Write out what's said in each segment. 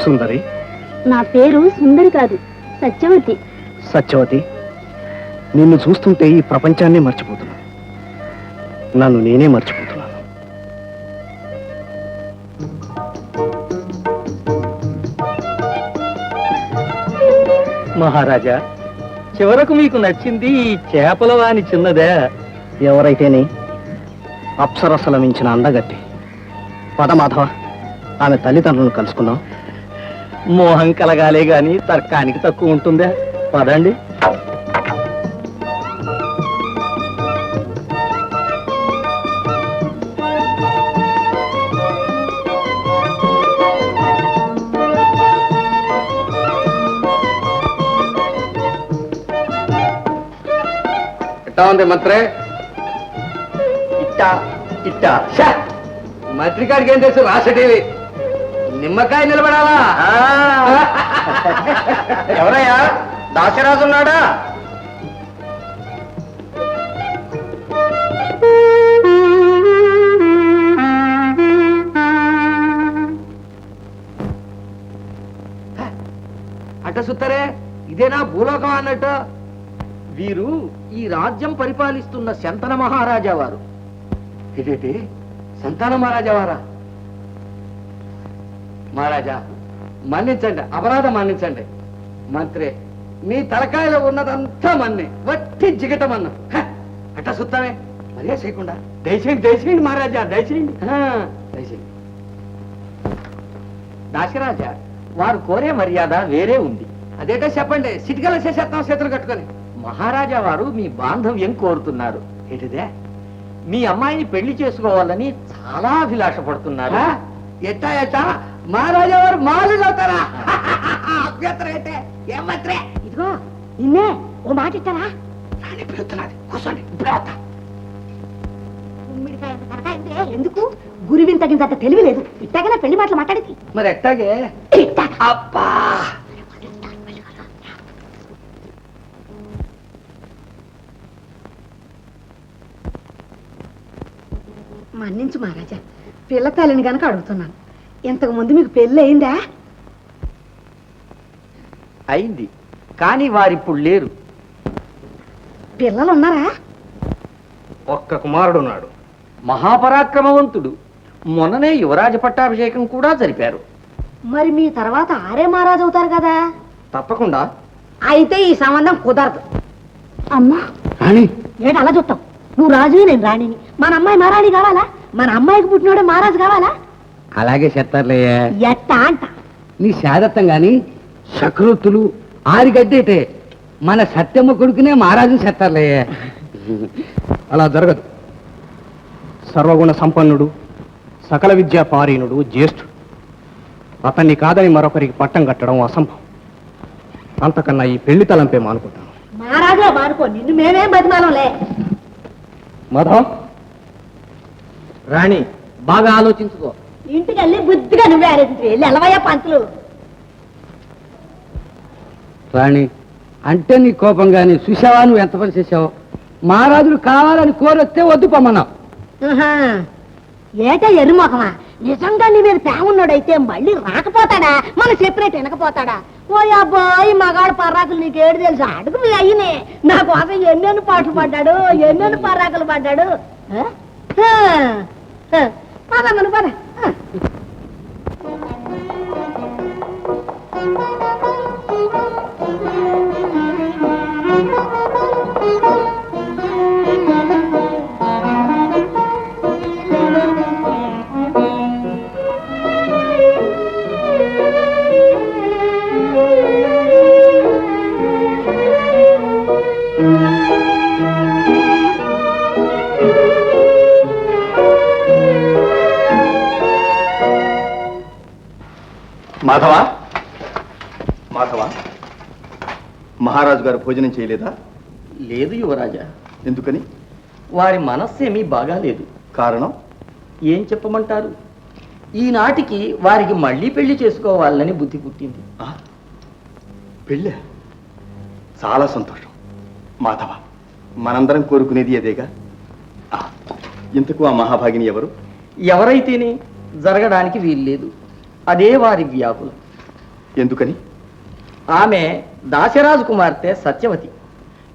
సుందరి, నా పేరు సుందరి కాదు, సత్యవతి. సత్యవతి, నిన్ను చూస్తుంటే ఈ ప్రపంచాన్నే మర్చిపోతున్నాను. నన్ను నేనే మర్చిపోతున్నాను. మహారాజా, చివరకు మీకు నచ్చింది ఈ చేపల వాని చిన్నదే? ఎవరైతేనే అప్సరసల మించిన అందగట్టి. పదమాధవ, ఆమె తల్లిదండ్రులను కలుసుకుందాం. మోహం కలగాలే గాని తర్కానికి తక్కువ ఉంటుందా? పదండి. ఎట్టా ఉంది మంత్రే? ఇట్టా ఇట్టా మంత్రికాడికి ఏం తెలుసు? రాసటివి నిమ్మకాయ నిలబడాలా? ఎవరయ్యా? దాసరాజు ఉన్నాడా? అట్ట సుత్తరే, ఇదేనా భూలోకం అన్నట్టు? వీరు ఈ రాజ్యం పరిపాలిస్తున్న శంతన మహారాజా వారు. ఏంటి సంతాన మహారాజా వారా? మహారాజా మన్నించండి, అపరాధం మన్నించండి. మంత్రి, మీ తలకాయలో ఉన్నదంతా మన్నే, వట్టి జిగటమన్న. అట్ట సుత్తమే, మరే చేయకుండా దయచేయండి, దయచేయండి మహారాజా, దయచేయండి, దయచేయండి. దాశరాజా, వారు కోరే మర్యాద వేరే ఉంది. అదేటో చెప్పండి, సిటికల చేసేస్తాం చేతులు కట్టుకొని. మహారాజా వారు మీ బాంధవ్యం కోరుతున్నారు. ఏంటిదే? మీ అమ్మాయిని పెళ్లి చేసుకోవాలని చాలా అభిలాష పడుతున్నారు. ఎట్టా ఎట్టా మహారాజా వారు మాలు చదువుతారా? అభ్యంతరం ఏంటే? ఏమంత్రే? ఇదిగో నిన్నే ఓ మాట ఇస్తారా? రాణి పిలుస్తున్నది, కూర్చోండి, ఇప్పుడే వస్తా. ఎందుకు గురువిని తగినంత తెలివి లేదు. ఇట్టగానే పెళ్లి మాటలు మాట్లాడింది. మరి ఎట్టాగే? అబ్బా, మన్నించు మహారాజా, పిల్ల తల్లిని గనక అడుగుతున్నాను. ఇంతకు ముందు మీకు పెళ్లి అయిందా? అయింది, కానీ వారిప్పుడు లేరు. పిల్లలు ఉన్నారా? ఒక్క కుమారుడు ఉన్నాడు. మహాపరాక్రమవంతుడు. మొన్ననే యువరాజ పట్టాభిషేకం కూడా జరిపారు. మరి మీ తర్వాత ఆరే మహారాజు అవుతారు కదా? తప్పకుండా. అయితే ఈ సంబంధం కుదరదు. అమ్మా రాణి, ఏంటి అలా చూస్తాం? నువ్వు రాజువి, నేను రాణిని. మన అమ్మాయి మహారాణి కావాలా? మన అమ్మాయికి పుట్టినోడే మహారాజు కావాలా? అలాగే చెప్తారులే. ఎట్టా అంట నీ శాదత్తం గాని సకృతులు ఆరిగడ్డేటే మన సత్యమ్మ కొడుకునే మహారాజు చెప్తారులే. అలా జరగదు. సర్వగుణ సంపన్నుడు, సకల విద్యా పారీణుడు, జ్యేష్ఠుడు. అతన్ని కాదని మరొకరికి పట్టం కట్టడం అసంభవం. అంతకన్నా ఈ పెళ్లి తలంపే మానుకుంటాను. మహారాజా మానుకో, నిన్ను మేమేం బతిమాలంలే. మాధవ్, రాణి, బాగా ఆలోచించుకో. ఇంటికి వెళ్ళి బుద్ధిగా నువ్వే ఆరేసింది. వెళ్ళి ఎలవయ్యా పంతులు. రాణి, అంటే నీ కోపం గాని చూసావా? నువ్వు ఎంత పని చేసావు? మహారాజులు కావాలని కోరొస్తే వద్దు పమ్మన్నావు. ఏటా ఎర్రిమోకమా? నిజంగా నీ మీద ప్రేమన్నోడైతే మళ్ళీ రాకపోతాడా? మన సెపరేట్ వెనకపోతాడా? ఓ అబ్బాయి మగాడు పర్రాకులు నీకేడు తెలుసు? అడుగు మీ అయ్యనే నా కోసం ఎన్నెన్ని పాటలు పడ్డాడు, ఎన్నెన్ని పర్రాకులు పడ్డాడు. పద మన పద. మాధవ, మాధవ, మహారాజు గారు భోజనం చేయలేదా? లేదు యువరాజా. ఎందుకని? వారి మనస్సేమీ బాగాలేదు. కారణం ఏం చెప్పమంటారు? ఈనాటికి వారికి మళ్ళీ పెళ్లి చేసుకోవాలని బుద్ధి పుట్టింది. పెళ్ళే? చాలా సంతోషం మాధవ. మనందరం కోరుకునేది అదేగా. ఇంతకు ఆ మహాభాగిని ఎవరు? ఎవరైతేనే జరగడానికి వీల్లేదు. అదే వారి వ్యాకులం. ఎందుకని? ఆమె దాశరాజు కుమార్తె సత్యవతి.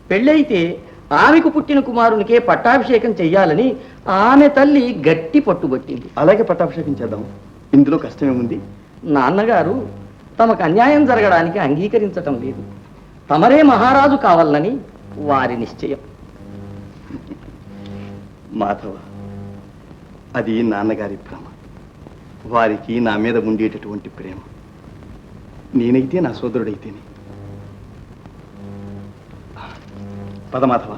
పెళ్ళైతే ఆమెకు పుట్టిన కుమారునికే పట్టాభిషేకం చెయ్యాలని ఆమె తల్లి గట్టి పట్టుబట్టింది. అలాగే పట్టాభిషేకం చేద్దాం. ఇందులో కష్టమేముంది? నాన్నగారు తమకు అన్యాయం జరగడానికి అంగీకరించటం లేదు. తమరే మహారాజు కావాలని వారి నిశ్చయం. మాధవ, అది నాన్నగారి భ్రమ. వారికి నా మీద ఉండేటటువంటి ప్రేమ. నేనైతే నా సోదరుడైతేనే. పద మాధవ.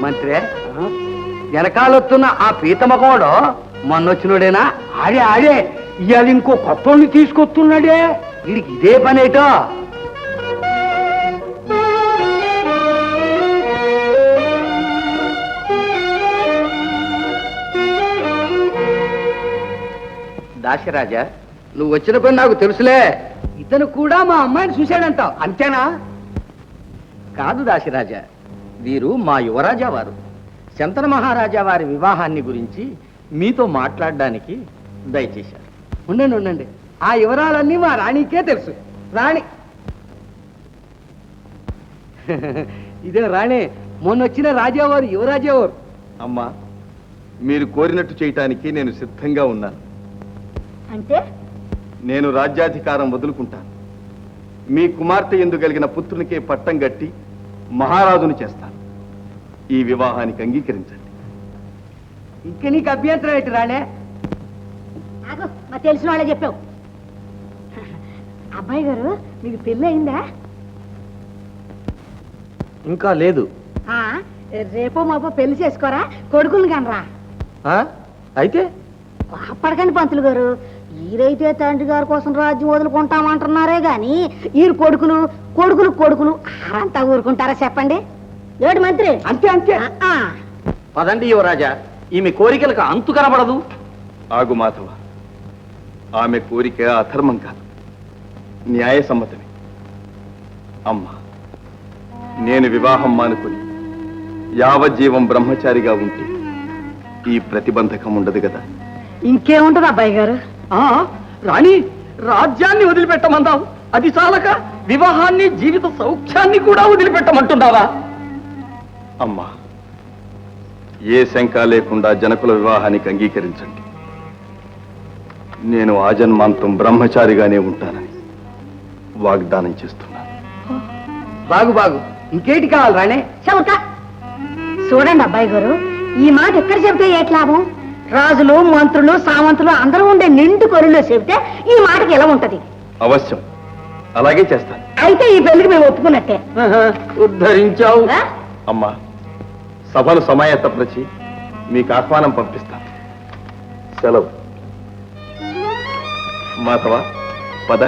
మంత్రి, వెనకాలొస్తున్న ఆ పీతమగోడు మొన్నొచ్చినోడేనా? ఆడే ఇవాళ ఇంకో కొత్తోడిని తీసుకొస్తున్నాడే. వీడికి ఇదే పనేటో. దాశరాజా, నువ్వు వచ్చిన పని నాకు తెలుసులే. ఇతను కూడా మా అమ్మాయిని చూశాడంటావు, అంతేనా? కాదు దాశరాజా, వీరు మా యువరాజా వారు. శంతన మహారాజా వారి వివాహాన్ని గురించి మీతో మాట్లాడడానికి దయచేశారు. ఉండండి, ఆ వివరాలన్నీ మా రాణికే తెలుసు. రాణి ఇదే రాణి, మొన్నొచ్చిన రాజావారు యువరాజావారు. అమ్మా, మీరు కోరినట్టు చేయటానికి నేను సిద్ధంగా ఉన్నాను. అంటే నేను రాజ్యాధికారం వదులుకుంటాను. మీ కుమార్తె ఎందు కలిగిన పుత్రునికే పట్టం గట్టి మహారాజును చేస్తాను. ఈ వివాహానికి అంగీకరించండి. ఇంక నీకు అభ్యంతరం ఏంటి రాణే? నాకు మా తెలిసిన వాళ్ళే చెప్పావు. అబ్బాయి గారు, మీకు పెళ్ళి అయిందా? ఇంకా లేదు. రేపో మాపో పెళ్లి చేసుకోరా, కొడుకులు కనరా. అయితే అప్పటికండి పంతులు గారు, ఈరైతే తండ్రి గారి కోసం రాజ్యం వదులుకుంటామంటున్నారే గాని ఈ కొడుకులు కొడుకులు కొడుకులు ఆరంతా ఊరుకుంటారా చెప్పండి? ఏడు మంత్రి, అంతే. పదండి యువరాజా, ఈమె కోరికలకు అంతు కనబడదు. ఆగు మాధవ, ఆమె కోరిక అధర్మం కాదు, న్యాయసమ్మతమే. అమ్మా, నేను వివాహం మానుకొని యావజ్జీవం బ్రహ్మచారిగా ఉంటే ఈ ప్రతిబంధకం ఉండదు కదా. ఇంకేముంటది అబ్బాయి గారు? రాణి, రాజ్యాన్ని వదిలిపెట్టమందావు, అది చాలక వివాహాన్ని జీవిత సౌఖ్యాన్ని కూడా వదిలిపెట్టమంటున్నావా? అమ్మా, ఏ శంక లేకుండా జనకుల వివాహానికి అంగీకరించండి. నేను ఆజన్మాంతం బ్రహ్మచారిగానే ఉంటానని వాగ్దానం చేస్తున్నాను. బాగు, ఇంకేటి కావాలి రాణే? చెబుత చూడండి అబ్బాయి గారు, ఈ మాట ఎక్కడ చెబితే ఏటి లాభం? రాజులు మంత్రులు సామంతులు అందరూ ఉండే నిండు కొరులో చెబితే ఈ మాటకి ఎలా ఉంటది? అవశ్యం, అలాగే చేస్తాను. అయితే ఈ పెళ్లికి మేము ఒప్పుకున్నట్టే. ఉద్ధరించావు. అమ్మా, సభను సమాయత్తపరిచి మీకు ఆహ్వానం పంపిస్తాను. సెలవు. మాధవ, పద.